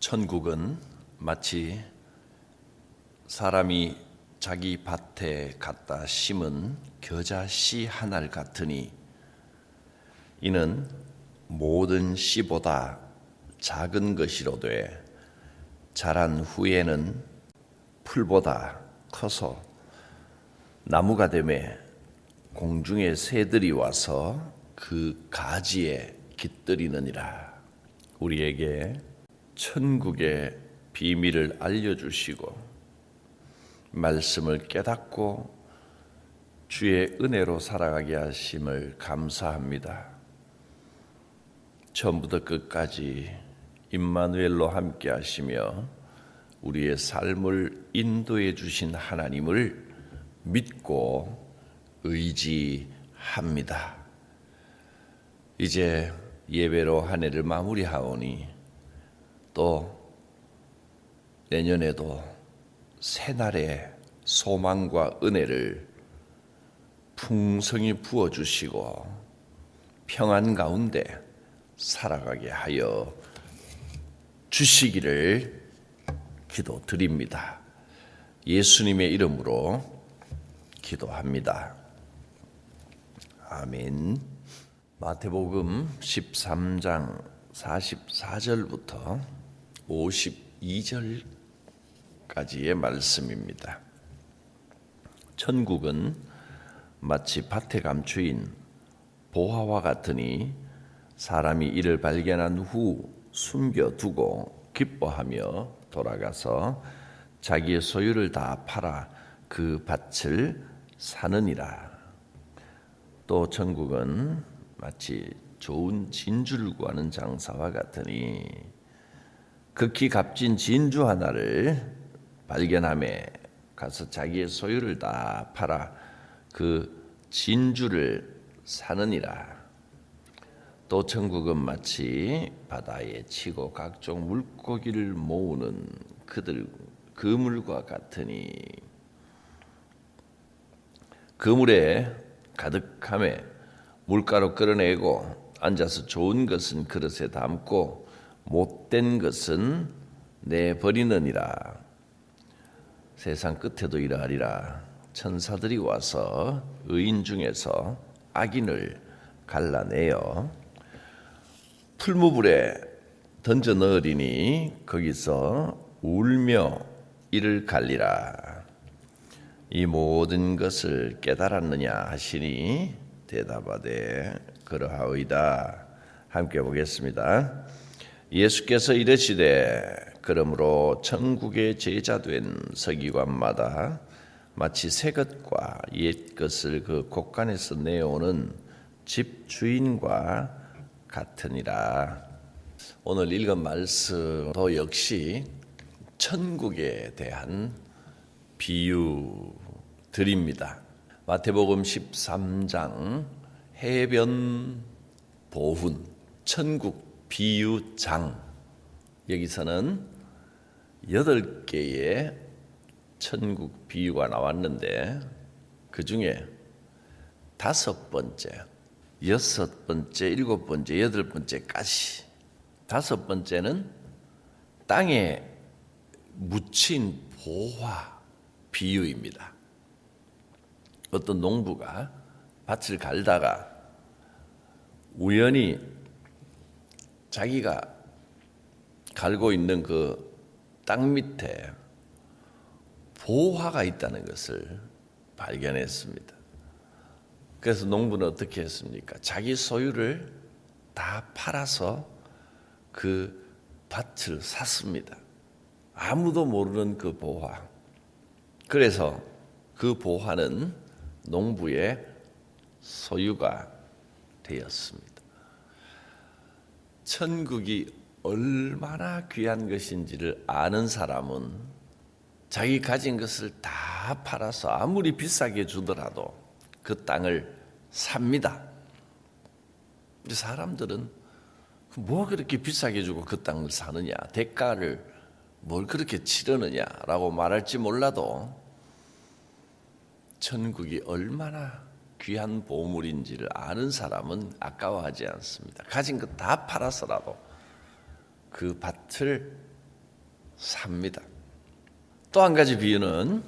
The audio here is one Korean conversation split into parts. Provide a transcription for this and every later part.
천국은 마치 사람이 자기 밭에 갖다 심은 겨자 씨 하나를 같으니 이는 모든 씨보다 작은 것이로되 자란 후에는 풀보다 커서 나무가 되매 공중의 새들이 와서 그 가지에 깃들이느니라. 우리에게 천국의 비밀을 알려주시고 말씀을 깨닫고 주의 은혜로 살아가게 하심을 감사합니다. 처음부터 끝까지 임마누엘로 함께 하시며 우리의 삶을 인도해 주신 하나님을 믿고 의지합니다. 이제 예배로 한 해를 마무리하오니 또 내년에도 새날의 소망과 은혜를 풍성히 부어주시고 평안 가운데 살아가게 하여 주시기를 기도드립니다. 예수님의 이름으로 기도합니다. 아멘. 마태복음 13장 44절부터 52절까지의 말씀입니다. 천국은 마치 밭에 감추인 보화와 같으니 사람이 이를 발견한 후 숨겨두고 기뻐하며 돌아가서 자기의 소유를 다 팔아 그 밭을 사느니라. 또 천국은 마치 좋은 진주를 구하는 장사와 같으니 극히 값진 진주 하나를 발견함에 가서 자기의 소유를 다 팔아 그 진주를 사느니라. 또 천국은 마치 바다에 치고 각종 물고기를 모으는 그물과 같으니 그물에 가득함에 물가로 끌어내고 앉아서 좋은 것은 그릇에 담고 못된 것은 내버리느니라. 세상 끝에도 이러하리라. 천사들이 와서 의인 중에서 악인을 갈라내어 풀무불에 던져 넣으리니 거기서 울며 이를 갈리라. 이 모든 것을 깨달았느냐 하시니 대답하되 그러하오이다. 함께 보겠습니다. 예수께서 이르시되 그러므로 천국의 제자된 서기관마다 마치 새 것과 옛 것을 그 곳간에서 내오는 집 주인과 같으니라. 오늘 읽은 말씀도 역시 천국에 대한 비유들입니다. 마태복음 13장 해변 보훈 천국 비유장, 여기서는 8개의 천국 비유가 나왔는데 그 중에 5번째, 6번째, 7번째, 8번째까지 5번째는 땅에 묻힌 보화 비유입니다. 어떤 농부가 밭을 갈다가 우연히 자기가 갈고 있는 그 땅 밑에 보화가 있다는 것을 발견했습니다. 그래서 농부는 어떻게 했습니까? 자기 소유를 다 팔아서 그 밭을 샀습니다. 아무도 모르는 그 보화. 그래서 그 보화는 농부의 소유가 되었습니다. 천국이 얼마나 귀한 것인지를 아는 사람은 자기 가진 것을 다 팔아서 아무리 비싸게 주더라도 그 땅을 삽니다. 사람들은 뭐 그렇게 비싸게 주고 그 땅을 사느냐, 대가를 뭘 그렇게 치르느냐라고 말할지 몰라도 천국이 얼마나 귀한 보물인지를 아는 사람은 아까워하지 않습니다. 가진 것 다 팔아서라도 그 밭을 삽니다. 또 한 가지 비유는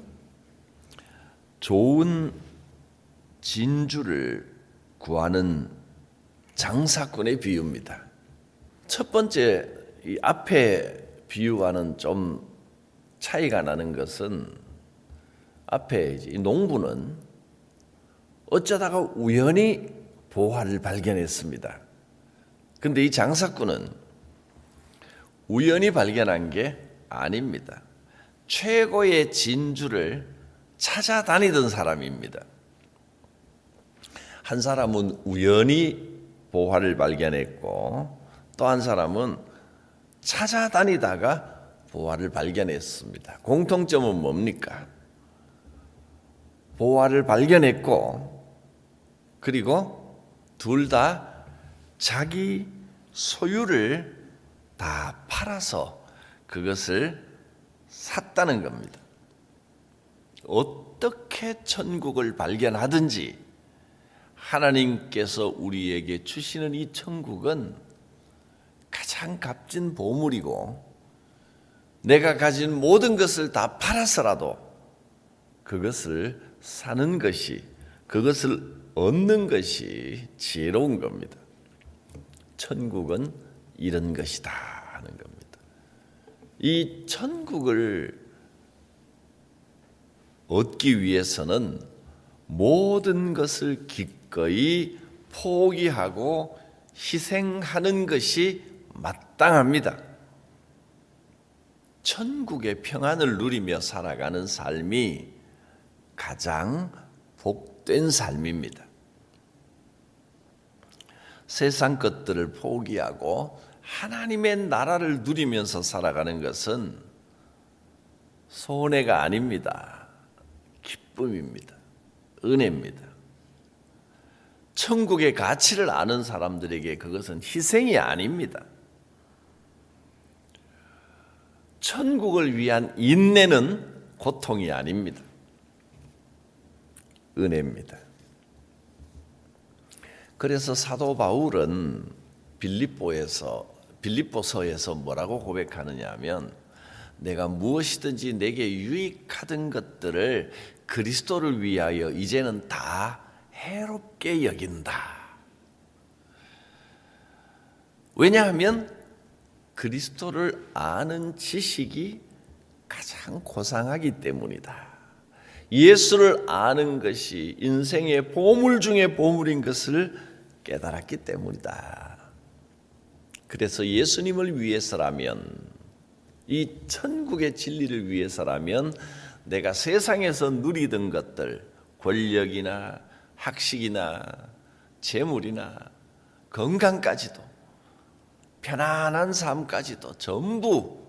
좋은 진주를 구하는 장사꾼의 비유입니다. 첫 번째 이 앞에 비유와는 좀 차이가 나는 것은 앞에 이 농부는 어쩌다가 우연히 보화를 발견했습니다. 그런데 이 장사꾼은 우연히 발견한 게 아닙니다. 최고의 진주를 찾아다니던 사람입니다. 한 사람은 우연히 보화를 발견했고 또 한 사람은 찾아다니다가 보화를 발견했습니다. 공통점은 뭡니까? 보화를 발견했고 그리고 둘 다 자기 소유를 다 팔아서 그것을 샀다는 겁니다. 어떻게 천국을 발견하든지 하나님께서 우리에게 주시는 이 천국은 가장 값진 보물이고 내가 가진 모든 것을 다 팔아서라도 그것을 사는 것이, 그것을 얻는 것이 지혜로운 겁니다. 천국은 이런 것이다 하는 겁니다. 이 천국을 얻기 위해서는 모든 것을 기꺼이 포기하고 희생하는 것이 마땅합니다. 천국의 평안을 누리며 살아가는 삶이 가장 복된 삶입니다. 세상 것들을 포기하고 하나님의 나라를 누리면서 살아가는 것은 손해가 아닙니다. 기쁨입니다. 은혜입니다. 천국의 가치를 아는 사람들에게 그것은 희생이 아닙니다. 천국을 위한 인내는 고통이 아닙니다. 은혜입니다. 그래서 사도 바울은 빌립보서에서 뭐라고 고백하느냐 하면 내가 무엇이든지 내게 유익하던 것들을 그리스도를 위하여 이제는 다 해롭게 여긴다. 왜냐하면 그리스도를 아는 지식이 가장 고상하기 때문이다. 예수를 아는 것이 인생의 보물 중에 보물인 것을 깨달았기 때문이다. 그래서 예수님을 위해서라면, 이 천국의 진리를 위해서라면 내가 세상에서 누리던 것들, 권력이나 학식이나 재물이나 건강까지도 편안한 삶까지도 전부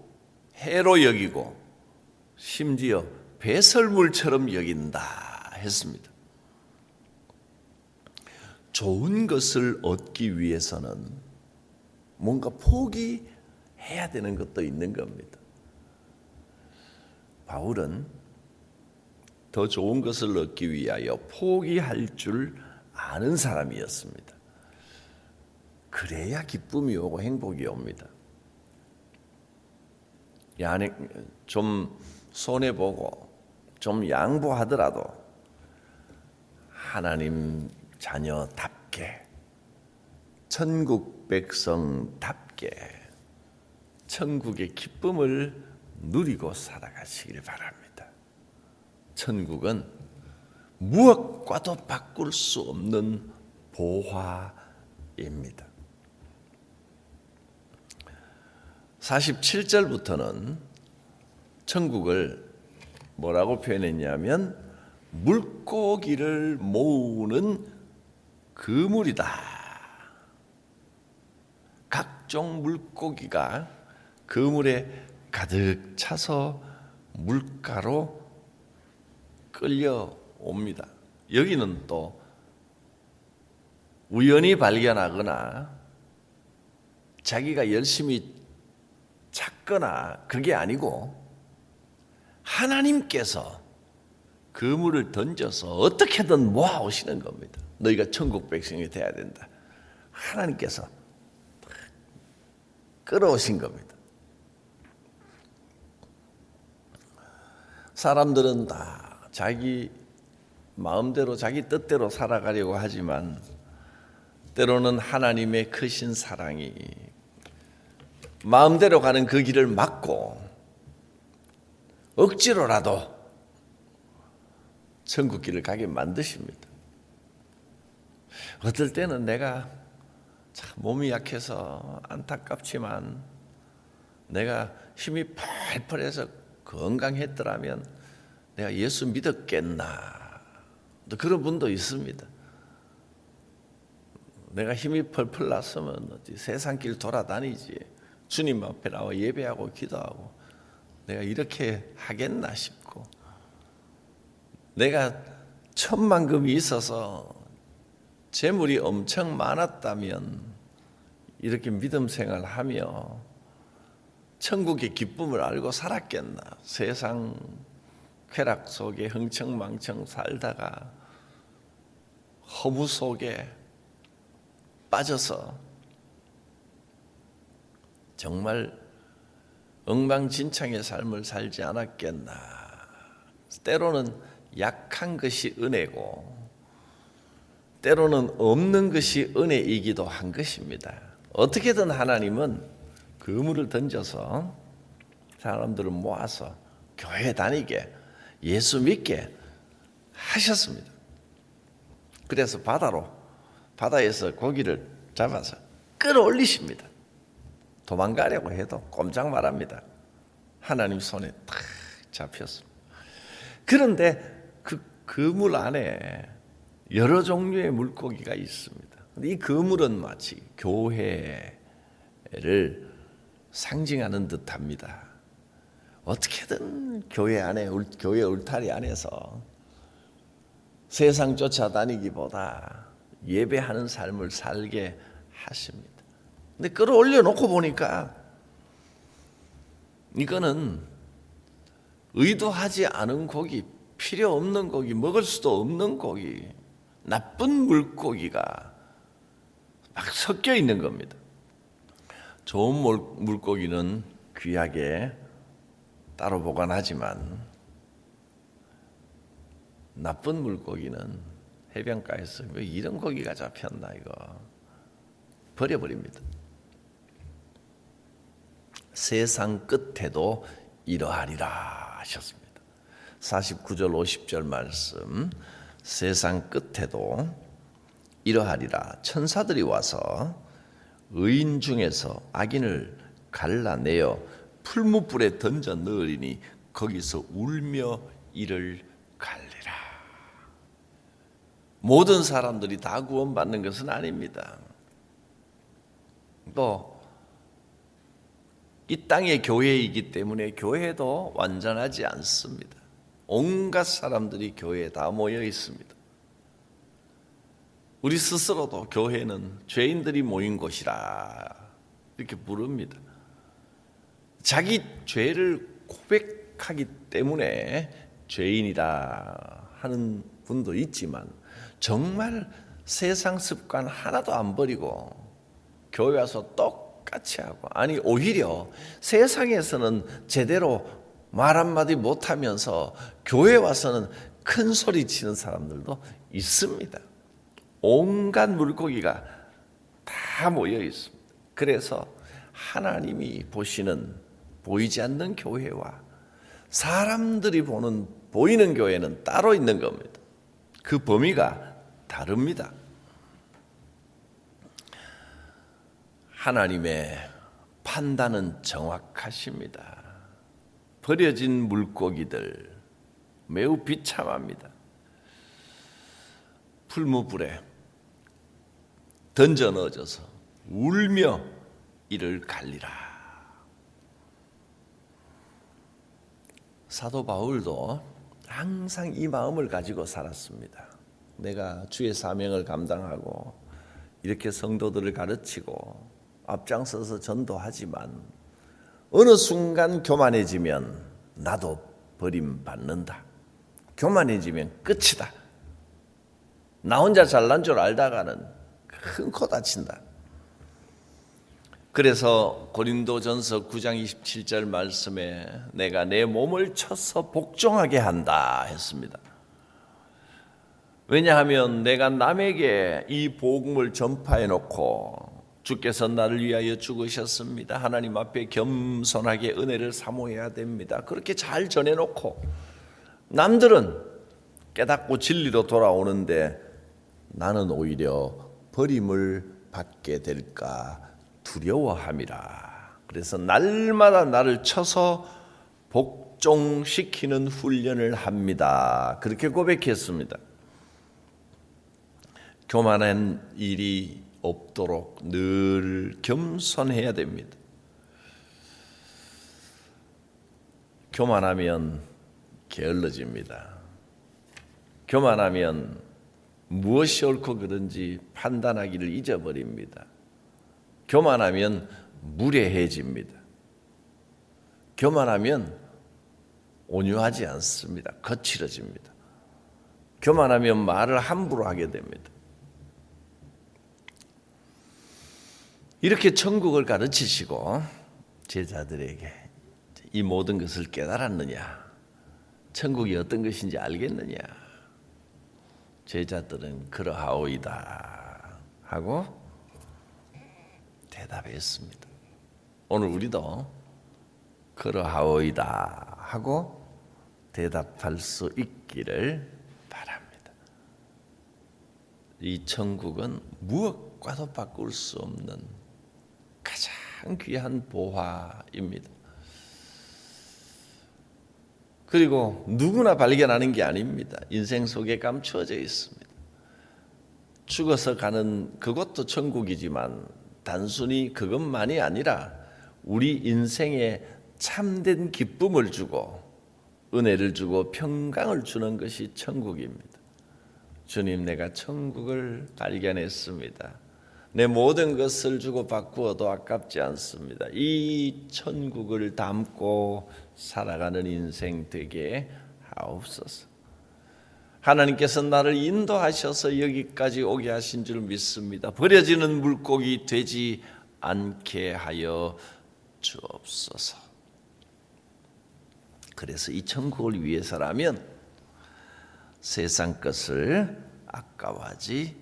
해로 여기고 심지어 배설물처럼 여긴다 했습니다. 좋은 것을 얻기 위해서는 뭔가 포기해야 되는 것도 있는 겁니다. 바울은 더 좋은 것을 얻기 위하여 포기할 줄 아는 사람이었습니다. 그래야 기쁨이 오고 행복이 옵니다. 좀 손해보고 좀 양보하더라도 하나님 자녀답게, 천국 백성답게 천국의 기쁨을 누리고 살아가시길 바랍니다. 천국은 무엇과도 바꿀 수 없는 보화입니다. 47절부터는 천국을 뭐라고 표현했냐면 물고기를 모으는 그물이다. 각종 물고기가 그물에 가득 차서 물가로 끌려옵니다. 여기는 또 우연히 발견하거나 자기가 열심히 찾거나 그게 아니고 하나님께서 그물을 던져서 어떻게든 모아오시는 겁니다. 너희가 천국 백성이 돼야 된다. 하나님께서 끌어오신 겁니다. 사람들은 다 자기 마음대로 자기 뜻대로 살아가려고 하지만 때로는 하나님의 크신 사랑이 마음대로 가는 그 길을 막고 억지로라도 천국 길을 가게 만드십니다. 어떨 때는 내가 참 몸이 약해서 안타깝지만 내가 힘이 팔팔해서 건강했더라면 내가 예수 믿었겠나. 또 그런 분도 있습니다. 내가 힘이 펄펄 났으면 어디 세상길 돌아다니지. 주님 앞에 나와 예배하고 기도하고 내가 이렇게 하겠나 싶고, 내가 천만금이 있어서 재물이 엄청 많았다면 이렇게 믿음 생활하며 천국의 기쁨을 알고 살았겠나. 세상 쾌락 속에 흥청망청 살다가 허무 속에 빠져서 정말 엉망진창의 삶을 살지 않았겠나. 때로는 약한 것이 은혜고 때로는 없는 것이 은혜이기도 한 것입니다. 어떻게든 하나님은 그물을 던져서 사람들을 모아서 교회 다니게 예수 믿게 하셨습니다. 그래서 바다에서 고기를 잡아서 끌어올리십니다. 도망가려고 해도 꼼짝 말합니다. 하나님 손에 탁 잡혔습니다. 그런데 그 그물 안에 여러 종류의 물고기가 있습니다. 이 그물은 마치 교회를 상징하는 듯합니다. 어떻게든 교회 안에, 교회 울타리 안에서 세상 쫓아다니기보다 예배하는 삶을 살게 하십니다. 근데 끌어올려 놓고 보니까 이거는 의도하지 않은 고기, 필요 없는 고기, 먹을 수도 없는 고기, 나쁜 물고기가 막 섞여 있는 겁니다. 좋은 물고기는 귀하게 따로 보관하지만 나쁜 물고기는 해변가에서 왜 이런 고기가 잡혔나 이거 버려버립니다. 세상 끝에도 이러하리라 하셨습니다. 49절 50절 말씀, 세상 끝에도 이러하리라. 천사들이 와서 의인 중에서 악인을 갈라내어 풀무불에 던져 넣으리니 거기서 울며 이를 갈리라. 모든 사람들이 다 구원받는 것은 아닙니다. 또 이 땅의 교회이기 때문에 교회도 완전하지 않습니다. 온갖 사람들이 교회에 다 모여 있습니다. 우리 스스로도 교회는 죄인들이 모인 곳이라 이렇게 부릅니다. 자기 죄를 고백하기 때문에 죄인이라 하는 분도 있지만 정말 세상 습관 하나도 안 버리고 교회 와서 똑같이 하고, 아니 오히려 세상에서는 제대로 말 한마디 못하면서 교회 와서는 큰 소리 치는 사람들도 있습니다. 온갖 물고기가 다 모여 있습니다. 그래서 하나님이 보이지 않는 교회와 사람들이 보이는 교회는 따로 있는 겁니다. 그 범위가 다릅니다. 하나님의 판단은 정확하십니다. 버려진 물고기들 매우 비참합니다. 풀무불에 던져 넣어져서 울며 이를 갈리라. 사도 바울도 항상 이 마음을 가지고 살았습니다. 내가 주의 사명을 감당하고 이렇게 성도들을 가르치고 앞장서서 전도하지만 어느 순간 교만해지면 나도 버림받는다. 교만해지면 끝이다. 나 혼자 잘난 줄 알다가는 큰 코 다친다. 그래서 고린도전서 9장 27절 말씀에 내가 내 몸을 쳐서 복종하게 한다 했습니다. 왜냐하면 내가 남에게 이 복음을 전파해 놓고 주께서 나를 위하여 죽으셨습니다. 하나님 앞에 겸손하게 은혜를 사모해야 됩니다. 그렇게 잘 전해놓고 남들은 깨닫고 진리로 돌아오는데 나는 오히려 버림을 받게 될까 두려워함이라. 그래서 날마다 나를 쳐서 복종시키는 훈련을 합니다. 그렇게 고백했습니다. 교만한 일이 없도록 늘 겸손해야 됩니다. 교만하면 게을러집니다. 교만하면 무엇이 옳고 그른지 판단하기를 잊어버립니다. 교만하면 무례해집니다. 교만하면 온유하지 않습니다. 거칠어집니다. 교만하면 말을 함부로 하게 됩니다. 이렇게 천국을 가르치시고 제자들에게 이 모든 것을 깨달았느냐? 천국이 어떤 것인지 알겠느냐? 제자들은 그러하오이다 하고 대답했습니다. 오늘 우리도 그러하오이다 하고 대답할 수 있기를 바랍니다. 이 천국은 무엇과도 바꿀 수 없는 가장 귀한 보화입니다. 그리고 누구나 발견하는 게 아닙니다. 인생 속에 감추어져 있습니다. 죽어서 가는 그것도 천국이지만 단순히 그것만이 아니라 우리 인생에 참된 기쁨을 주고 은혜를 주고 평강을 주는 것이 천국입니다. 주님, 내가 천국을 발견했습니다. 내 모든 것을 주고 바꾸어도 아깝지 않습니다. 이 천국을 담고 살아가는 인생 되게 하옵소서. 하나님께서 나를 인도하셔서 여기까지 오게 하신 줄 믿습니다. 버려지는 물고기 되지 않게 하여 주옵소서. 그래서 이 천국을 위해서라면 세상 것을 아까워하지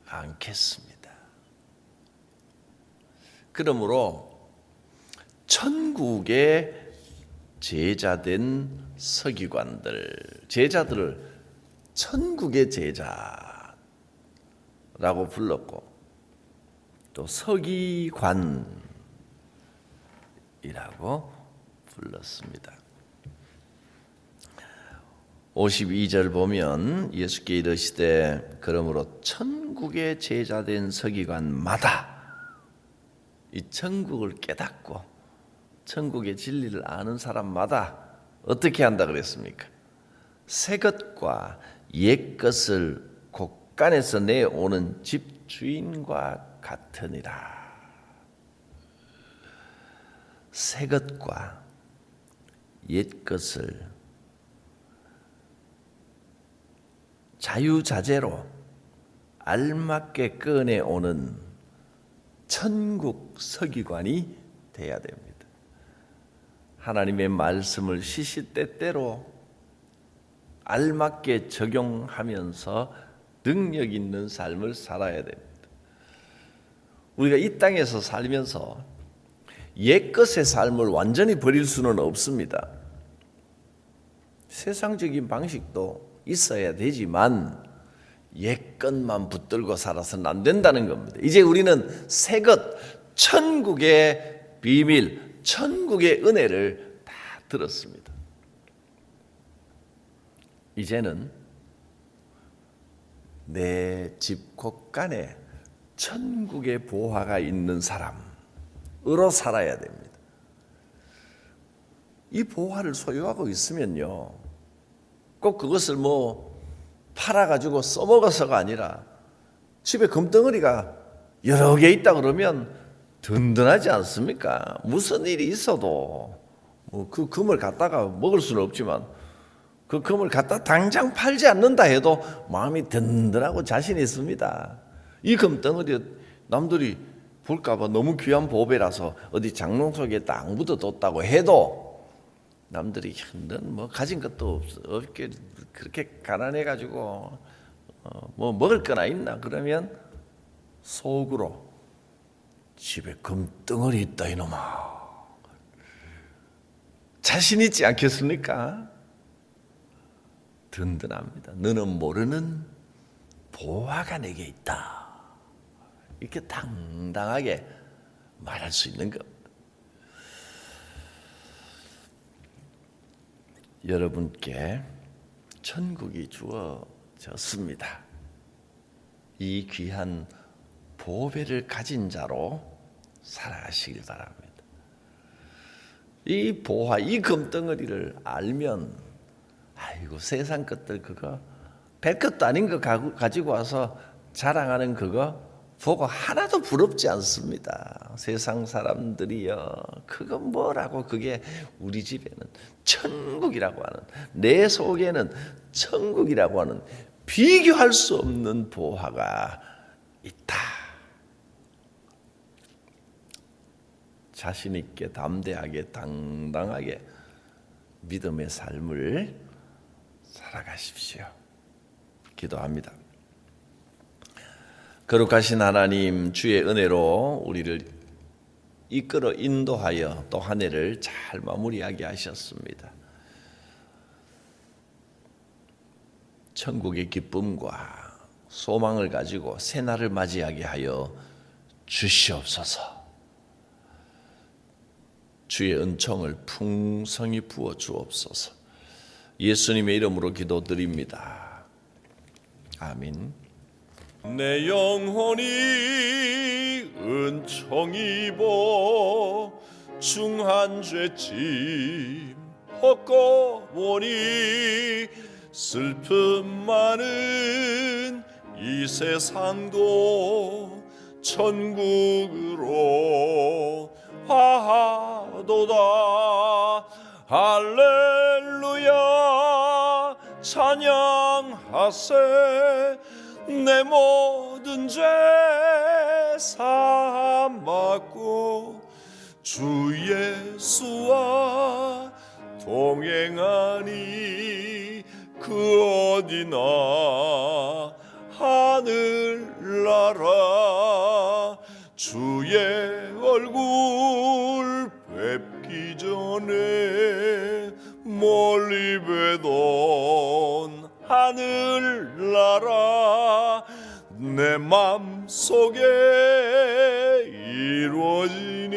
않겠습니다. 그러므로 천국의 제자된 서기관들, 제자들을 천국의 제자라고 불렀고 또 서기관이라고 불렀습니다. 52절 보면 예수께 이르시되 그러므로 천국의 제자된 서기관마다 이 천국을 깨닫고 천국의 진리를 아는 사람마다 어떻게 한다 그랬습니까? 새 것과 옛 것을 곳간에서 내오는 집주인과 같으니라. 새 것과 옛 것을 자유자재로 알맞게 꺼내오는 천국 서기관이 돼야 됩니다. 하나님의 말씀을 시시때때로 알맞게 적용하면서 능력 있는 삶을 살아야 됩니다. 우리가 이 땅에서 살면서 옛것의 삶을 완전히 버릴 수는 없습니다. 세상적인 방식도 있어야 되지만 옛것만 붙들고 살아서는 안 된다는 겁니다. 이제 우리는 새것, 천국의 비밀, 천국의 은혜를 다 들었습니다. 이제는 내 집 곳간에 천국의 보화가 있는 사람으로 살아야 됩니다. 이 보화를 소유하고 있으면요, 꼭 그것을 팔아가지고 써먹어서가 아니라 집에 금덩어리가 여러 개 있다 그러면 든든하지 않습니까? 무슨 일이 있어도 그 금을 갖다가 먹을 수는 없지만 그 금을 갖다 당장 팔지 않는다 해도 마음이 든든하고 자신 있습니다. 이 금덩어리 남들이 볼까봐 너무 귀한 보배라서 어디 장롱 속에 딱 묻어뒀다고 해도 남들이 넌 뭐 가진 것도 없게 그렇게 가난해가지고 뭐 먹을 거나 있나 그러면 속으로 집에 금덩어리 있다 이놈아 자신 있지 않겠습니까? 든든합니다. 너는 모르는 보화가 내게 있다. 이렇게 당당하게 말할 수 있는 것. 여러분께 천국이 주어졌습니다. 이 귀한 보배를 가진 자로 살아가시길 바랍니다. 이 보화, 이 금덩어리를 알면 아이고 세상 것들 그거 별것도 아닌 거 가지고 와서 자랑하는 그거 보고 하나도 부럽지 않습니다. 세상 사람들이요 그건 뭐라고 그게 우리 집에는 천국이라고 하는 내 속에는 천국이라고 하는 비교할 수 없는 보화가 있다. 자신 있게 담대하게 당당하게 믿음의 삶을 살아가십시오. 기도합니다. 거룩하신 하나님, 주의 은혜로 우리를 이끌어 인도하여 또 한 해를 잘 마무리하게 하셨습니다. 천국의 기쁨과 소망을 가지고 새날을 맞이하게 하여 주시옵소서. 주의 은총을 풍성히 부어 주옵소서. 예수님의 이름으로 기도드립니다. 아멘. 내 영혼이 은총 입어 중한 죄짐 헛거보니 슬픔 많은 이 세상도 천국으로 화하도다. 할렐루야 찬양하세. 내 모든 죄 사함 받고 주 예수와 동행하니 그 어디나 하늘나라. 주의 얼굴 뵙기 전에 멀리 뵈던 하늘나라 내 맘속에 이루어지니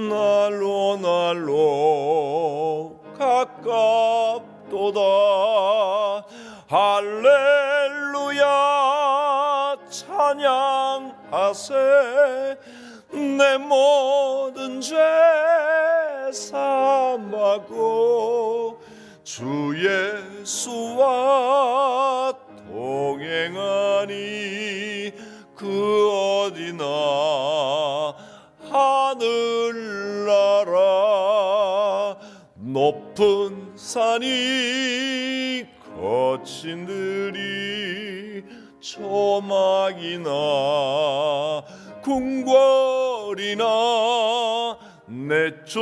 날로 날로 가깝도다. 할렐루야 찬양하세. 내 모든 죄 사함 받고 주 예수와 동행하니 그 어디나 하늘나라. 높은 산이 거친 들이 조막이나 궁궐이나 내 주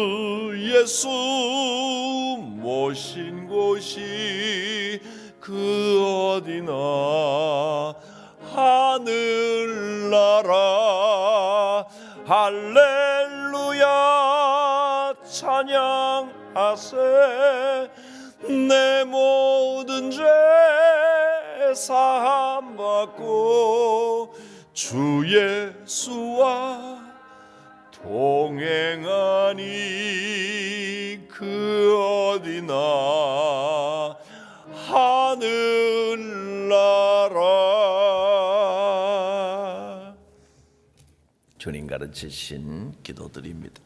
예수 모신 곳이 그 어디나 하늘나라. 할렐루야 찬양하세. 내 모든 죄 사함 받고 주 예수와 동행하니 그 어디나 하늘나라. 주님 가르치신 기도드립니다.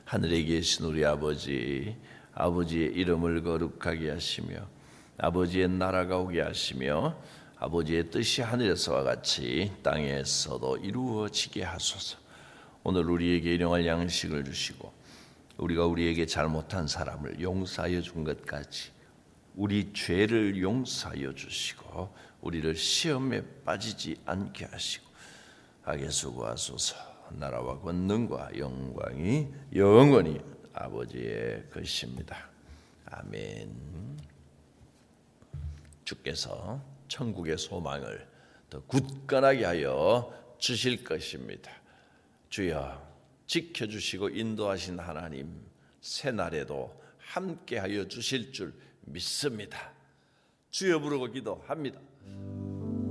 하늘에 계신 우리 아버지, 아버지의 이름을 거룩하게 하시며 아버지의 나라가 오게 하시며 아버지의 뜻이 하늘에서와 같이 땅에서도 이루어지게 하소서. 오늘 우리에게 일용할 양식을 주시고 우리가 우리에게 잘못한 사람을 용서하여 준 것 같이 우리 죄를 용서하여 주시고 우리를 시험에 빠지지 않게 하시고 하게 수고하소서. 나라와 권능과 영광이 영원히 아버지의 것입니다. 아멘. 주께서 천국의 소망을 더 굳건하게 하여 주실 것입니다. 주여, 지켜주시고 인도하신 하나님, 새날에도 함께하여 주실 줄 믿습니다. 주여 부르고 기도합니다.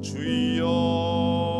주여